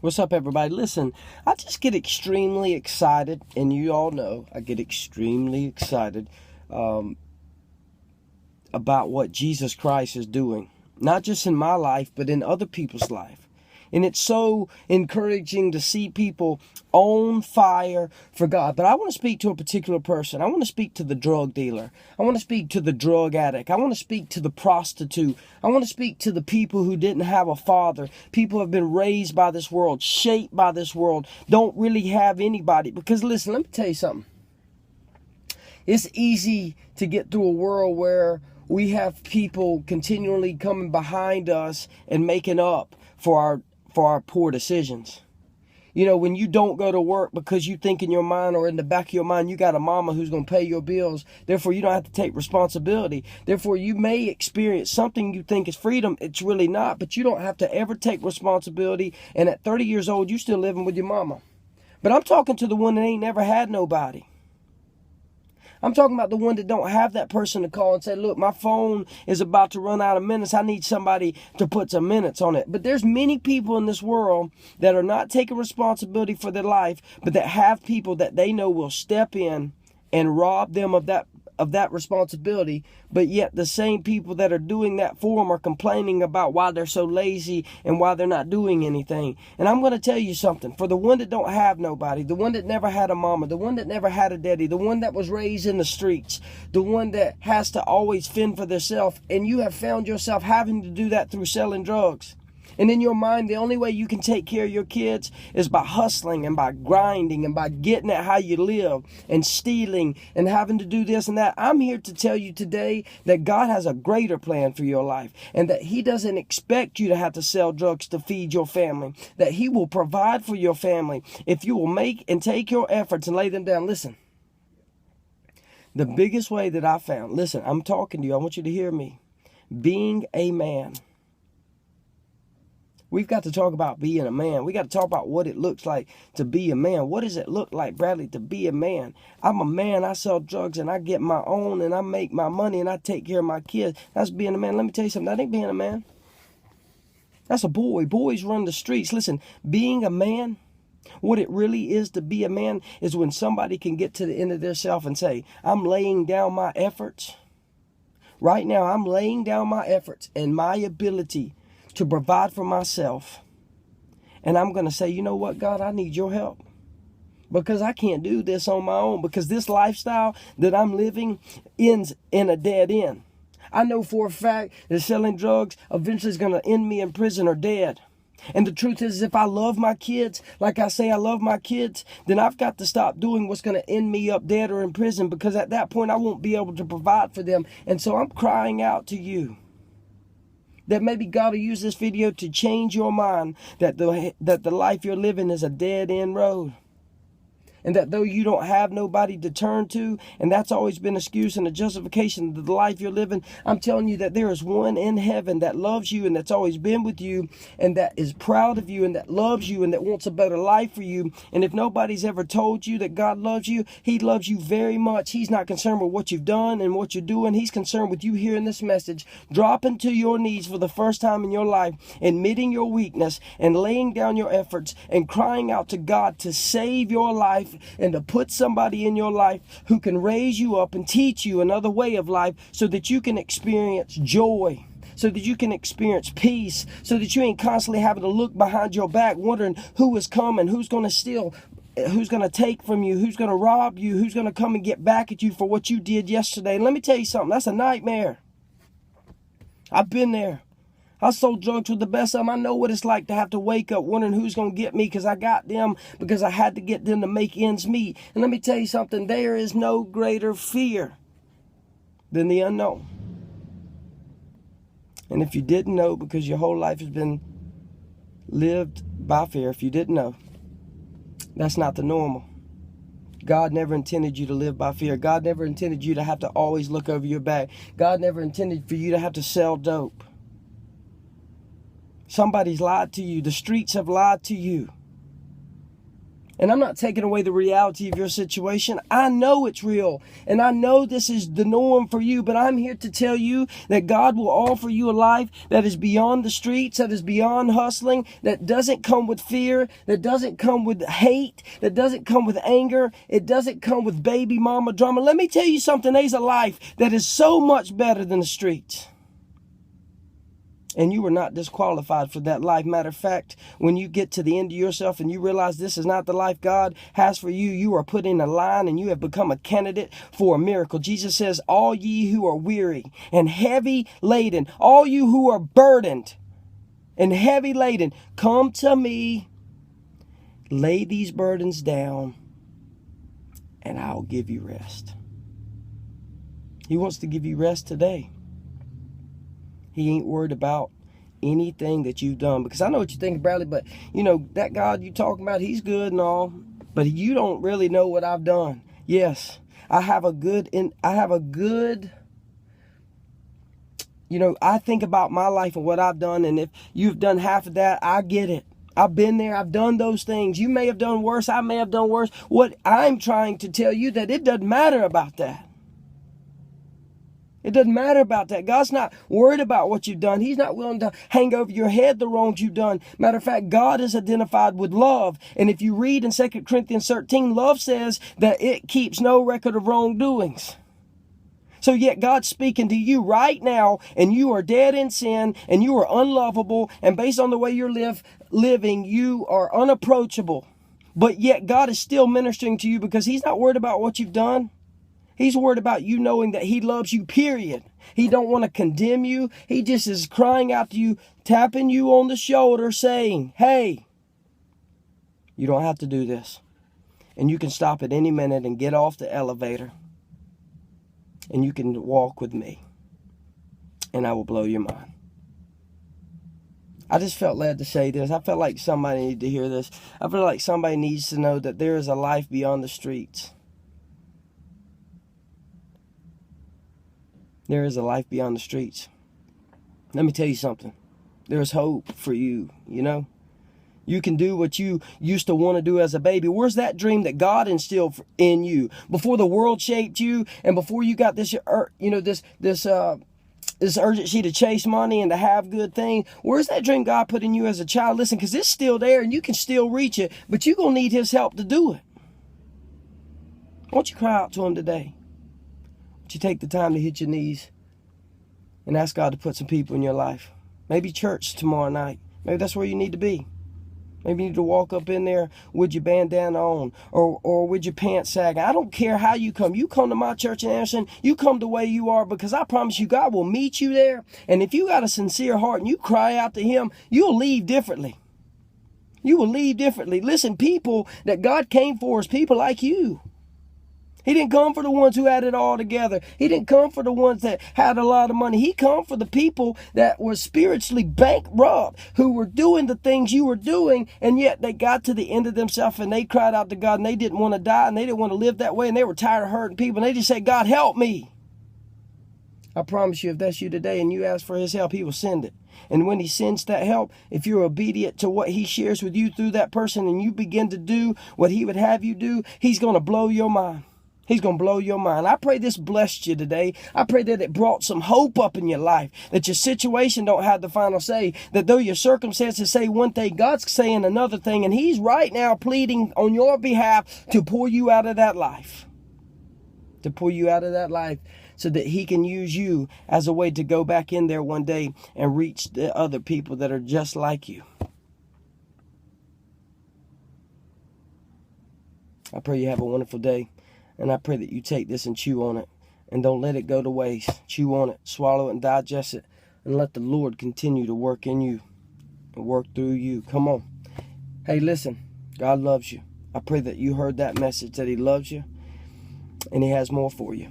What's up, everybody? Listen, I just get extremely excited, and you all know I get extremely excited um, about what Jesus Christ is doing, not just in my life, but in other people's life. And it's so encouraging to see people on fire for God. But I want to speak to a particular person. I want to speak to the drug dealer. I want to speak to the drug addict. I want to speak to the prostitute. I want to speak to the people who didn't have a father. People who have been raised by this world, shaped by this world, don't really have anybody. Because listen, let me tell you something. It's easy to get through a world where we have people continually coming behind us and making up for our poor decisions. You know, when you don't go to work because you think in your mind or in the back of your mind you got a mama who's going to pay your bills, therefore you don't have to take responsibility. Therefore you may experience something you think is freedom. It's really not, but you don't have to ever take responsibility. And at 30 years old, you still living with your mama. But I'm talking to the one that ain't never had nobody. I'm talking about the one that don't have that person to call and say, look, my phone is about to run out of minutes. I need somebody to put some minutes on it. But there's many people in this world that are not taking responsibility for their life, but that have people that they know will step in and rob them of that responsibility. But yet the same people that are doing that for them are complaining about why they're so lazy and why they're not doing anything. And I'm going to tell you something. For the one that don't have nobody, the one that never had a mama, the one that never had a daddy, the one that was raised in the streets, the one that has to always fend for themselves, and you have found yourself having to do that through selling drugs. And in your mind, the only way you can take care of your kids is by hustling and by grinding and by getting at how you live and stealing and having to do this and that. I'm here to tell you today that God has a greater plan for your life, and that He doesn't expect you to have to sell drugs to feed your family, that He will provide for your family if you will make and take your efforts and lay them down. Listen, the biggest way that I found, listen, I'm talking to you. I want you to hear me. Being a man. We've got to talk about being a man. We got to talk about what it looks like to be a man. What does it look like, Bradley, to be a man? I'm a man. I sell drugs and I get my own and I make my money and I take care of my kids. That's being a man. Let me tell you something. That ain't being a man. That's a boy. Boys run the streets. Listen, being a man, what it really is to be a man is when somebody can get to the end of their self and say, I'm laying down my efforts. Right now, I'm laying down my efforts and my ability to provide for myself. And I'm going to say, you know what, God, I need your help. Because I can't do this on my own. Because this lifestyle that I'm living ends in a dead end. I know for a fact that selling drugs eventually is going to end me in prison or dead. And the truth is, if I love my kids, like I say I love my kids, then I've got to stop doing what's going to end me up dead or in prison. Because at that point, I won't be able to provide for them. And so I'm crying out to you that maybe God will use this video to change your mind that the life you're living is a dead-end road. And that though you don't have nobody to turn to, and that's always been an excuse and a justification of the life you're living, I'm telling you that there is one in heaven that loves you and that's always been with you and that is proud of you and that loves you and that wants a better life for you. And if nobody's ever told you that God loves you, He loves you very much. He's not concerned with what you've done and what you're doing. He's concerned with you hearing this message, dropping to your knees for the first time in your life, admitting your weakness and laying down your efforts and crying out to God to save your life and to put somebody in your life who can raise you up and teach you another way of life so that you can experience joy, so that you can experience peace, so that you ain't constantly having to look behind your back wondering who is coming, who's going to steal, who's going to take from you, who's going to rob you, who's going to come and get back at you for what you did yesterday. And let me tell you something, that's a nightmare. I've been there. I sold drugs with the best of them. I know what it's like to have to wake up wondering who's going to get me because I got them, because I had to get them to make ends meet. And let me tell you something, there is no greater fear than the unknown. And if you didn't know, because your whole life has been lived by fear, if you didn't know, that's not the normal. God never intended you to live by fear. God never intended you to have to always look over your back. God never intended for you to have to sell dope. Somebody's lied to you. The streets have lied to you. And I'm not taking away the reality of your situation. I know it's real. And I know this is the norm for you. But I'm here to tell you that God will offer you a life that is beyond the streets, that is beyond hustling, that doesn't come with fear, that doesn't come with hate, that doesn't come with anger. It doesn't come with baby mama drama. Let me tell you something. There's a life that is so much better than the streets. And you are not disqualified for that life. Matter of fact, when you get to the end of yourself and you realize this is not the life God has for you, you are put in a line and you have become a candidate for a miracle. Jesus says, all ye who are weary and heavy laden, all you who are burdened and heavy laden, come to me, lay these burdens down, and I'll give you rest. He wants to give you rest today. He ain't worried about anything that you've done. Because I know what you think, Bradley, but you know, that God you talking about, he's good and all, but you don't really know what I've done. Yes, I have a good, you know, I think about my life and what I've done, and if you've done half of that, I get it. I've been there. I've done those things. You may have done worse. I may have done worse. What I'm trying to tell you, that it doesn't matter about that. It doesn't matter about that. God's not worried about what you've done. He's not willing to hang over your head the wrongs you've done. Matter of fact, God is identified with love. And if you read in 2 Corinthians 13, love says that it keeps no record of wrongdoings. So yet God's speaking to you right now, and you are dead in sin, and you are unlovable, and based on the way you're living, you are unapproachable. But yet God is still ministering to you because he's not worried about what you've done. He's worried about you knowing that he loves you, period. He don't want to condemn you. He just is crying out to you, tapping you on the shoulder, saying, hey, you don't have to do this. And you can stop at any minute and get off the elevator. And you can walk with me. And I will blow your mind. I just felt led to say this. I felt like somebody needed to hear this. I feel like somebody needs to know that there is a life beyond the streets. There is a life beyond the streets. Let me tell you something. There is hope for you, you know. You can do what you used to want to do as a baby. Where's that dream that God instilled in you before the world shaped you, and before you got this, you know, this urgency to chase money and to have good things? Where's that dream God put in you as a child? Listen, because it's still there and you can still reach it, but you're going to need his help to do it. Why don't you cry out to him today? Why don't you take the time to hit your knees and ask God to put some people in your life? Maybe church tomorrow night. Maybe that's where you need to be. Maybe you need to walk up in there with your bandana on, or with your pants sagging. I don't care how you come. You come to my church in Anderson, you come the way you are, because I promise you, God will meet you there. And if you got a sincere heart and you cry out to him, you'll leave differently. You will leave differently. Listen, people that God came for is people like you. He didn't come for the ones who had it all together. He didn't come for the ones that had a lot of money. He come for the people that were spiritually bankrupt, who were doing the things you were doing, and yet they got to the end of themselves and they cried out to God, and they didn't want to die, and they didn't want to live that way, and they were tired of hurting people, and they just said, God, help me. I promise you, if that's you today and you ask for his help, he will send it. And when he sends that help, if you're obedient to what he shares with you through that person, and you begin to do what he would have you do, he's going to blow your mind. He's going to blow your mind. I pray this blessed you today. I pray that it brought some hope up in your life, that your situation don't have the final say, that though your circumstances say one thing, God's saying another thing, and he's right now pleading on your behalf to pull you out of that life. To pull you out of that life so that he can use you as a way to go back in there one day and reach the other people that are just like you. I pray you have a wonderful day. And I pray that you take this and chew on it. And don't let it go to waste. Chew on it, swallow it, and digest it. And let the Lord continue to work in you and work through you. Come on. Hey, listen. God loves you. I pray that you heard that message, that he loves you. And he has more for you.